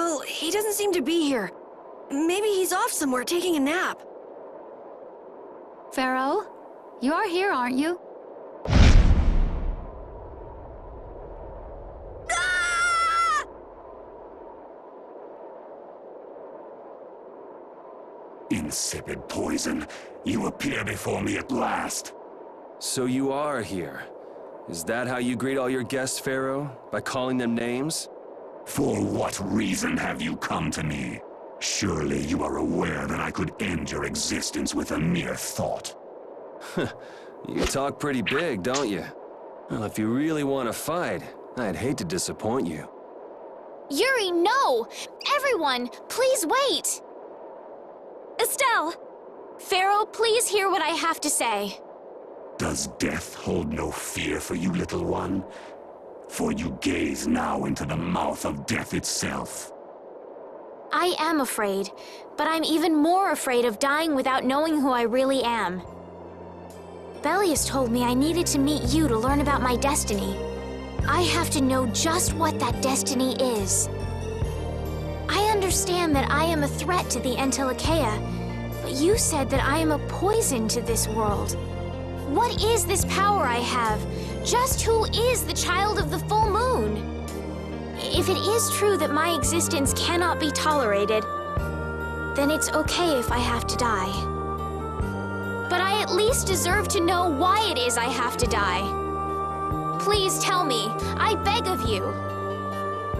Well, he doesn't seem to be here. Maybe he's off somewhere taking a nap. Pharaoh, you are here, aren't you? Ah! Insipid poison, you appear before me at last. So you are here. Is that how you greet all your guests, Pharaoh? By calling them names? For what reason have you come to me? Surely you are aware that I could end your existence with a mere thought. You talk pretty big, don't you? Well, if you really want to fight, I'd hate to disappoint you. Yuri, no! Everyone, please wait! Estelle! Pharaoh, please hear what I have to say. Does death hold no fear for you, little one? For you gaze now into the mouth of death itself. I am afraid, but I'm even more afraid of dying without knowing who I really am. Belius told me I needed to meet you to learn about my destiny. I have to know just what that destiny is. I understand that I am a threat to the Entelikeia, but you said that I am a poison to this world. What is this power I have? Just who is the child of the full moon? If it is true that my existence cannot be tolerated, then it's okay if I have to die. But I at least deserve to know why it is I have to die. Please tell me, I beg of you.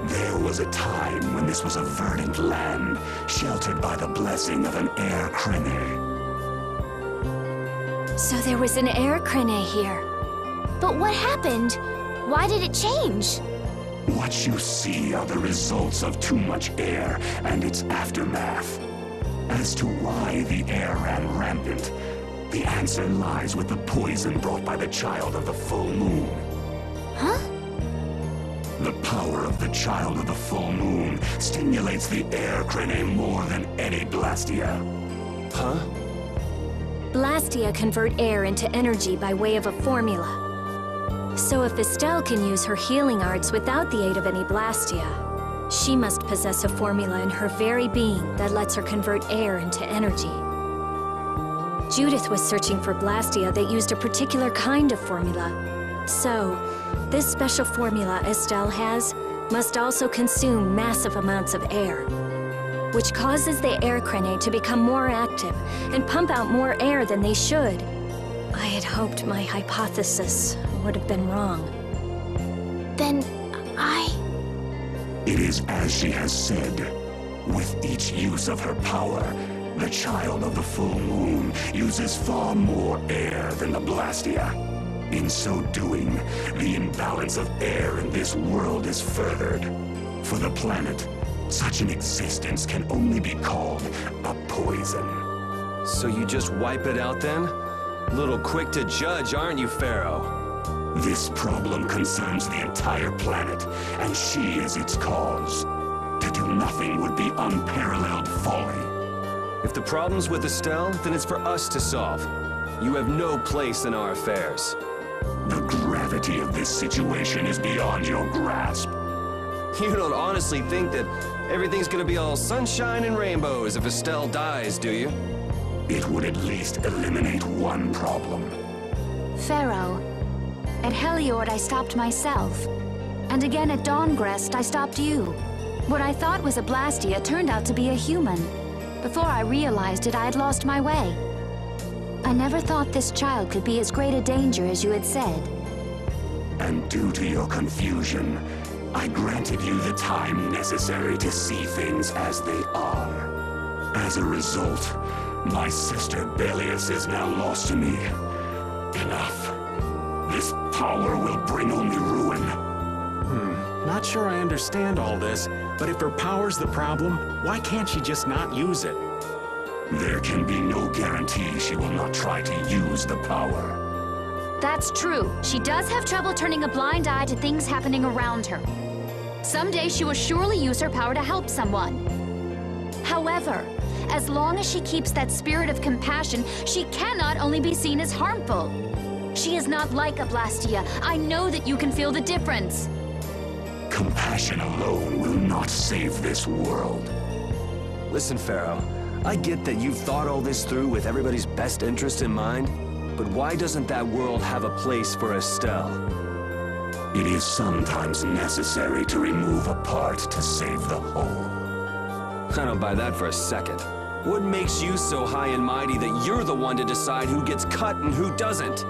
There was a time when this was a verdant land, sheltered by the blessing of an air crene. So there was an air crene here. But what happened? Why did it change? What you see are the results of too much air and its aftermath. As to why the air ran rampant, the answer lies with the poison brought by the child of the full moon. Huh? The power of the child of the full moon stimulates the air crene more than any blastia. Huh? Blastia convert air into energy by way of a formula. So if Estelle can use her healing arts without the aid of any blastia, she must possess a formula in her very being that lets her convert air into energy. Judith was searching for blastia that used a particular kind of formula. So, this special formula Estelle has must also consume massive amounts of air, which causes the air crene to become more active and pump out more air than they should. I had hoped my hypothesis would have been wrong. Then It is as she has said. With each use of her power, the child of the full moon uses far more air than the blastia. In so doing, the imbalance of air in this world is furthered. For the planet, such an existence can only be called a poison. So you just wipe it out then? A little quick to judge, aren't you, Pharaoh? This problem concerns the entire planet, and she is its cause. To do nothing would be unparalleled folly. If the problem's with Estelle, then it's for us to solve. You have no place in our affairs. The gravity of this situation is beyond your grasp. You don't honestly think that everything's gonna be all sunshine and rainbows if Estelle dies, do you? It would at least eliminate one problem. Pharaoh, at Heliord I stopped myself. And again at Dawngrest I stopped you. What I thought was a Blastia turned out to be a human. Before I realized it, I had lost my way. I never thought this child could be as great a danger as you had said. And due to your confusion, I granted you the time necessary to see things as they are. As a result, my sister Belius is now lost to me. Enough. This power will bring only ruin. Not sure I understand all this, but if her power's the problem, why can't she just not use it? There can be no guarantee she will not try to use the power. That's true. She does have trouble turning a blind eye to things happening around her. Someday she will surely use her power to help someone. However, as long as she keeps that spirit of compassion, she cannot only be seen as harmful. She is not like a Blastia. I know that you can feel the difference. Compassion passion alone will not save this world. Listen, Pharaoh, I get that you've thought all this through with everybody's best interest in mind, but why doesn't that world have a place for Estelle? It is sometimes necessary to remove a part to save the whole. I don't buy that for a second. What makes you so high and mighty that you're the one to decide who gets cut and who doesn't?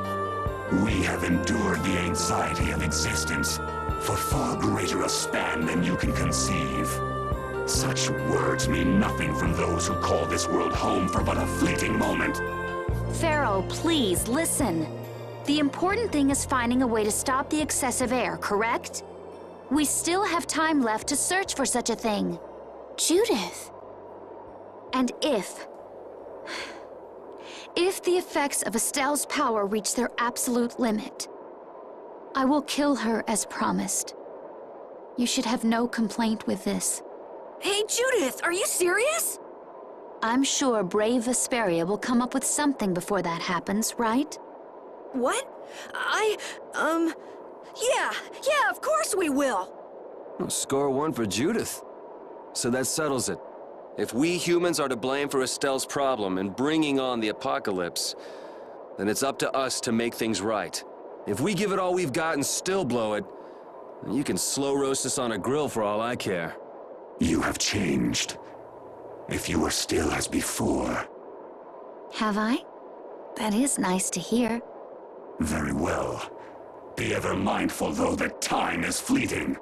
We have endured the anxiety of existence for far greater a span than you can conceive. Such words mean nothing from those who call this world home for but a fleeting moment. Pharaoh, please, listen. The important thing is finding a way to stop the excessive air, correct? We still have time left to search for such a thing. Judith. And if the effects of Estelle's power reach their absolute limit, I will kill her as promised. You should have no complaint with this. Hey, Judith, are you serious? I'm sure brave Vesperia will come up with something before that happens, right? What? Yeah, of course we will. Well, score one for Judith. So that settles it. If we humans are to blame for Estelle's problem and bringing on the apocalypse, then it's up to us to make things right. If we give it all we've got and still blow it, then you can slow roast us on a grill for all I care. You have changed. If you were still as before. Have I? That is nice to hear. Very well. Be ever mindful, though, that time is fleeting.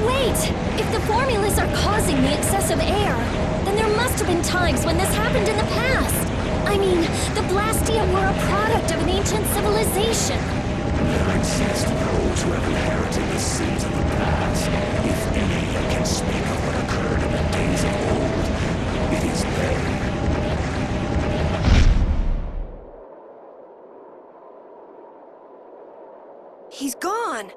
Wait! If the formulas are causing the excessive air, then there must have been times when this happened in the past. I mean, the Blastia were a product of an ancient civilization. There exist those who have inherited the sins of the past. If any yet can speak of what occurred in the days of old, it is they. He's gone.